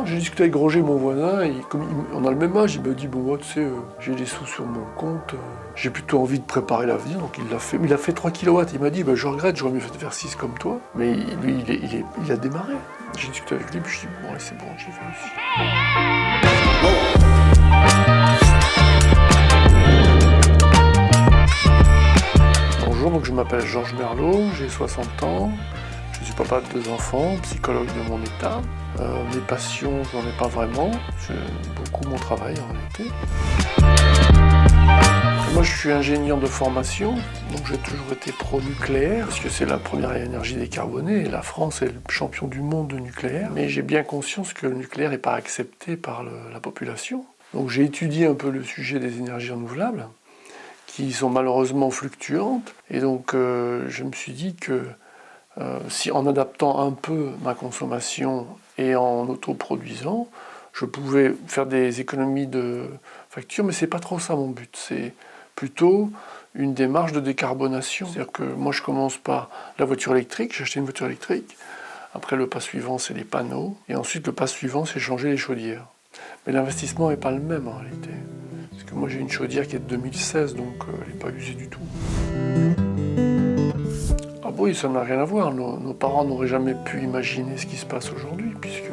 j'ai discuté avec Roger, mon voisin, et on a le même âge, il me dit, bon, moi, tu sais, j'ai des sous sur mon compte, j'ai plutôt envie de préparer l'avenir, donc il l'a fait. Mais il a fait 3 kilowatts, il m'a dit, je regrette, j'aurais mieux fait de faire 6 comme toi. Mais lui, il a démarré. J'ai discuté avec lui, puis je dis, bon, allez, c'est bon, j'ai fait aussi. Bonjour, donc je m'appelle Georges Merlot, j'ai 60 ans. Je suis papa de 2 enfants, psychologue de mon état. Mes passions, j'en ai pas vraiment. J'aime beaucoup mon travail en réalité. Moi, je suis ingénieur de formation, donc j'ai toujours été pro-nucléaire, parce que c'est la première énergie décarbonée, et la France est le champion du monde de nucléaire. Mais j'ai bien conscience que le nucléaire n'est pas accepté par la population. Donc j'ai étudié un peu le sujet des énergies renouvelables, qui sont malheureusement fluctuantes. Et donc je me suis dit que si en adaptant un peu ma consommation et en autoproduisant, je pouvais faire des économies de facture, mais c'est pas trop ça mon but. C'est plutôt une démarche de décarbonation. C'est-à-dire que moi je commence par la voiture électrique, j'ai acheté une voiture électrique. Après le pas suivant c'est les panneaux. Et ensuite le pas suivant c'est changer les chaudières. Mais l'investissement n'est pas le même en réalité. Parce que moi j'ai une chaudière qui est de 2016, donc elle n'est pas usée du tout. Ah oui, ça n'a rien à voir. Nos parents n'auraient jamais pu imaginer ce qui se passe aujourd'hui, puisque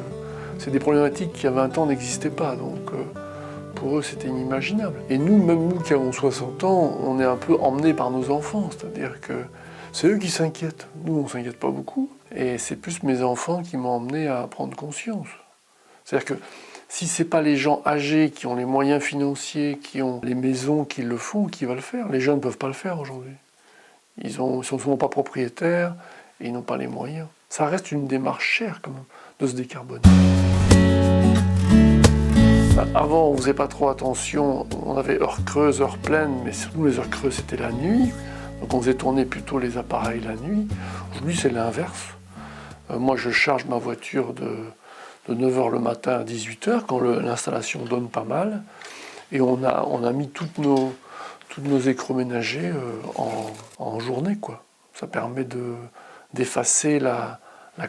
c'est des problématiques qui, il y a 20 ans, n'existaient pas. Donc, pour eux, c'était inimaginable. Et nous, même nous qui avons 60 ans, on est un peu emmenés par nos enfants. C'est-à-dire que c'est eux qui s'inquiètent. Nous, on ne s'inquiète pas beaucoup. Et c'est plus mes enfants qui m'ont emmené à prendre conscience. C'est-à-dire que si ce n'est pas les gens âgés qui ont les moyens financiers, qui ont les maisons qui le font, qui va le faire. Les jeunes ne peuvent pas le faire aujourd'hui. Ils ne sont souvent pas propriétaires et ils n'ont pas les moyens. Ça reste une démarche chère quand même, de se décarboner. Avant, on ne faisait pas trop attention. On avait heures creuses, heures pleines, mais surtout les heures creuses, c'était la nuit. Donc on faisait tourner plutôt les appareils la nuit. Aujourd'hui, c'est l'inverse. Moi, je charge ma voiture de 9h le matin à 18h, quand l'installation donne pas mal. Et on a mis toutes nos électroménagers en journée, quoi. Ça permet d'effacer la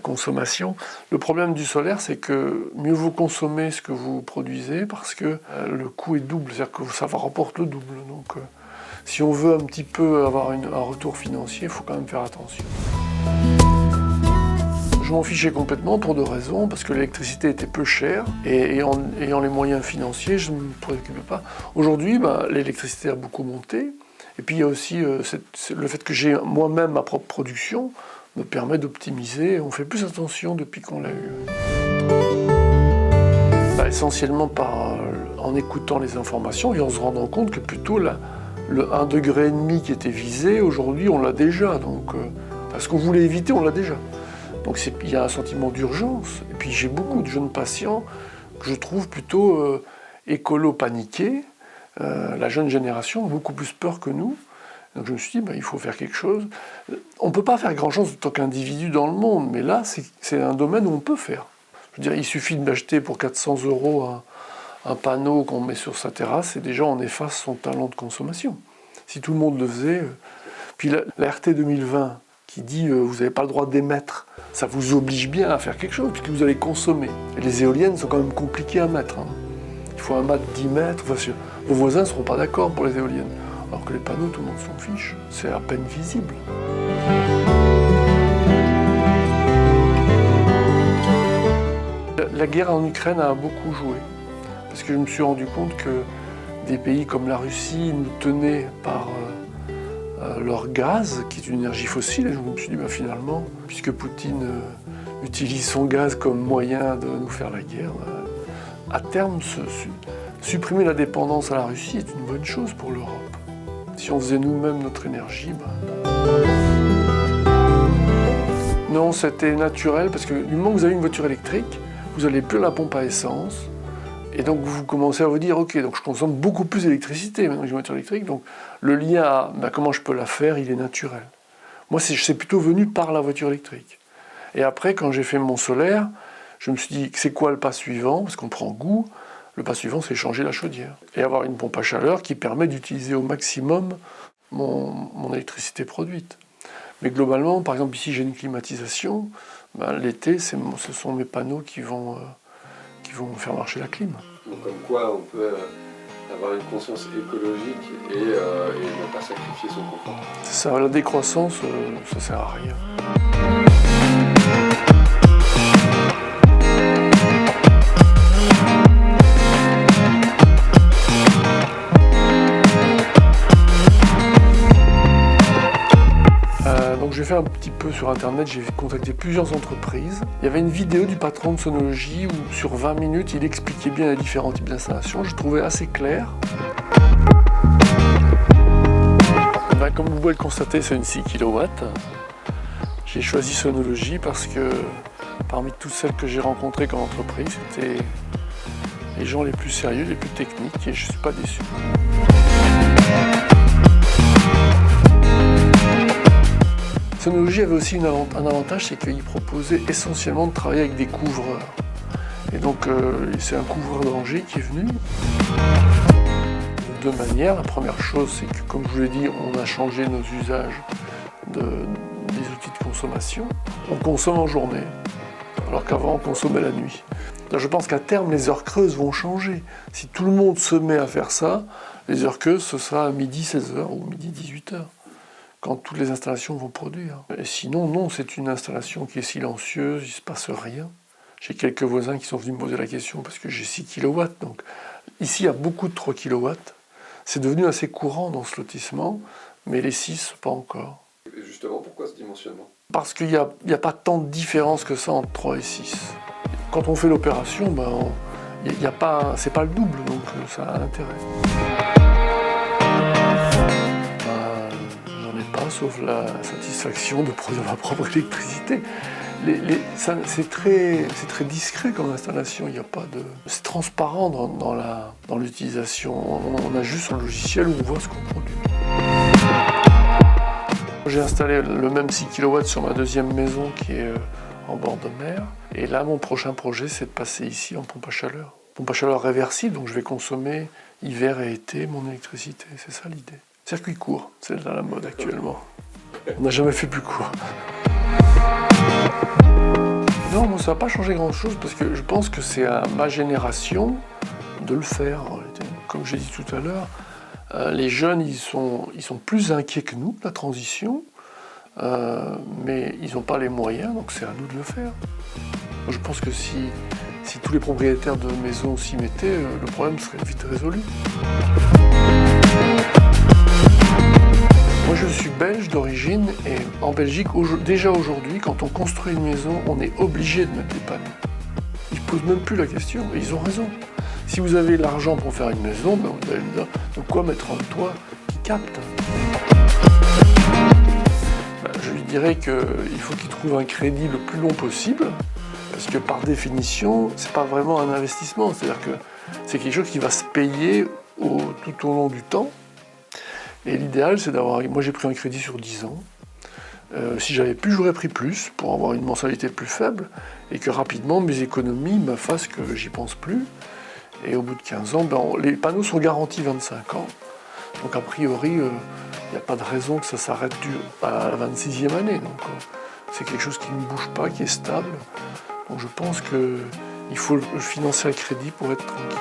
consommation. Le problème du solaire, c'est que mieux vous consommez ce que vous produisez parce que le coût est double, c'est-à-dire que ça rapporte le double. Donc si on veut un petit peu avoir un retour financier, il faut quand même faire attention. Je m'en fichais complètement pour 2 raisons, parce que l'électricité était peu chère, et ayant les moyens financiers, je ne me préoccupais pas. Aujourd'hui, l'électricité a beaucoup monté, et puis il y a aussi le fait que j'ai moi-même ma propre production, me permet d'optimiser, on fait plus attention depuis qu'on l'a eu. Essentiellement en écoutant les informations et en se rendant compte que plutôt le 1,5 degré qui était visé, aujourd'hui on l'a déjà, donc ce qu'on voulait éviter, on l'a déjà. Donc il y a un sentiment d'urgence. Et puis j'ai beaucoup de jeunes patients que je trouve plutôt écolo-paniqués. La jeune génération a beaucoup plus peur que nous. Donc je me suis dit, il faut faire quelque chose. On ne peut pas faire grand-chose en tant qu'individu dans le monde, mais là, c'est un domaine où on peut faire. Je veux dire, il suffit d'acheter pour 400 € un panneau qu'on met sur sa terrasse et déjà on efface son talent de consommation. Si tout le monde le faisait... Puis la RT 2020 qui dit vous n'avez pas le droit d'émettre, ça vous oblige bien à faire quelque chose puisque vous allez consommer. Et les éoliennes sont quand même compliquées à mettre. Il faut un mât de 10 mètres. Enfin, vos voisins ne seront pas d'accord pour les éoliennes. Alors que les panneaux, tout le monde s'en fiche. C'est à peine visible. La guerre en Ukraine a beaucoup joué. Parce que je me suis rendu compte que des pays comme la Russie nous tenaient par leur gaz, qui est une énergie fossile, et je me suis dit, finalement, puisque Poutine utilise son gaz comme moyen de nous faire la guerre, à terme, supprimer la dépendance à la Russie est une bonne chose pour l'Europe. Si on faisait nous-mêmes notre énergie, Non, c'était naturel, parce que du moment que vous avez une voiture électrique, vous n'allez plus à la pompe à essence, et donc vous commencez à vous dire, ok, donc je consomme beaucoup plus d'électricité maintenant que j'ai une voiture électrique, donc le lien à comment je peux la faire, il est naturel. Moi, c'est plutôt venu par la voiture électrique. Et après, quand j'ai fait mon solaire, je me suis dit, c'est quoi le pas suivant? Parce qu'on prend goût. Le pas suivant, c'est changer la chaudière. Et avoir une pompe à chaleur qui permet d'utiliser au maximum mon électricité produite. Mais globalement, par exemple, ici, j'ai une climatisation. L'été, ce sont mes panneaux qui vont vont faire marcher la clim. Donc comme quoi on peut avoir une conscience écologique et ne pas sacrifier son confort. Ça, la décroissance, ça sert à rien. Donc j'ai fait un petit peu sur internet, j'ai contacté plusieurs entreprises. Il y avait une vidéo du patron de Sonologie où sur 20 minutes il expliquait bien les différents types d'installations. Je trouvais assez clair. Comme vous pouvez le constater, c'est une 6 kW. J'ai choisi Sonologie parce que parmi toutes celles que j'ai rencontrées comme entreprise, c'était les gens les plus sérieux, les plus techniques, et je ne suis pas déçu. Sonologie avait aussi un avantage, c'est qu'il proposait essentiellement de travailler avec des couvreurs. Et donc c'est un couvreur d'Angers qui est venu. De deux manières. La première chose, c'est que, comme je vous l'ai dit, on a changé nos usages des outils de consommation. On consomme en journée, alors qu'avant on consommait la nuit. Donc, je pense qu'à terme, les heures creuses vont changer. Si tout le monde se met à faire ça, les heures creuses, ce sera à midi 16h ou midi 18h. Quand toutes les installations vont produire. Et sinon, non, c'est une installation qui est silencieuse, il ne se passe rien. J'ai quelques voisins qui sont venus me poser la question parce que j'ai 6 kW. Donc ici, il y a beaucoup de 3 kW. C'est devenu assez courant dans ce lotissement, mais les 6, pas encore. Et justement, pourquoi ce dimensionnement? Parce qu'il n'y a pas tant de différence que ça entre 3 et 6. Quand on fait l'opération, c'est pas le double, donc ça a intérêt. Sauf la satisfaction de produire ma propre électricité. C'est très discret comme installation, il n'y a pas de... C'est transparent dans l'utilisation, on a juste un logiciel où on voit ce qu'on produit. J'ai installé le même 6 kW sur ma deuxième maison qui est en bord de mer, et là mon prochain projet c'est de passer ici en pompe à chaleur. Pompe à chaleur réversible, donc je vais consommer hiver et été mon électricité, c'est ça l'idée. Circuit court, c'est dans la mode actuellement. On n'a jamais fait plus court. Non, moi, ça n'a pas changé grand-chose parce que je pense que c'est à ma génération de le faire. Comme j'ai dit tout à l'heure, les jeunes, ils sont plus inquiets que nous de la transition, mais ils n'ont pas les moyens, donc c'est à nous de le faire. Moi, je pense que si tous les propriétaires de maisons s'y mettaient, le problème serait vite résolu. Moi je suis belge d'origine et en Belgique, déjà aujourd'hui, quand on construit une maison, on est obligé de mettre des panneaux. Ils ne posent même plus la question et ils ont raison. Si vous avez l'argent pour faire une maison, vous allez me dire de quoi mettre un toit qui capte. Je lui dirais qu'il faut qu'il trouve un crédit le plus long possible, parce que par définition, c'est pas vraiment un investissement, c'est-à-dire que c'est quelque chose qui va se payer tout au long du temps. Et l'idéal, c'est d'avoir... Moi, j'ai pris un crédit sur 10 ans. Si j'avais pu, j'aurais pris plus pour avoir une mensualité plus faible et que rapidement, mes économies me fassent que j'y pense plus. Et au bout de 15 ans, les panneaux sont garantis 25 ans. Donc, a priori, il n'y a pas de raison que ça s'arrête à la 26e année. Donc, c'est quelque chose qui ne bouge pas, qui est stable. Donc, je pense qu'il faut le financer à crédit pour être tranquille.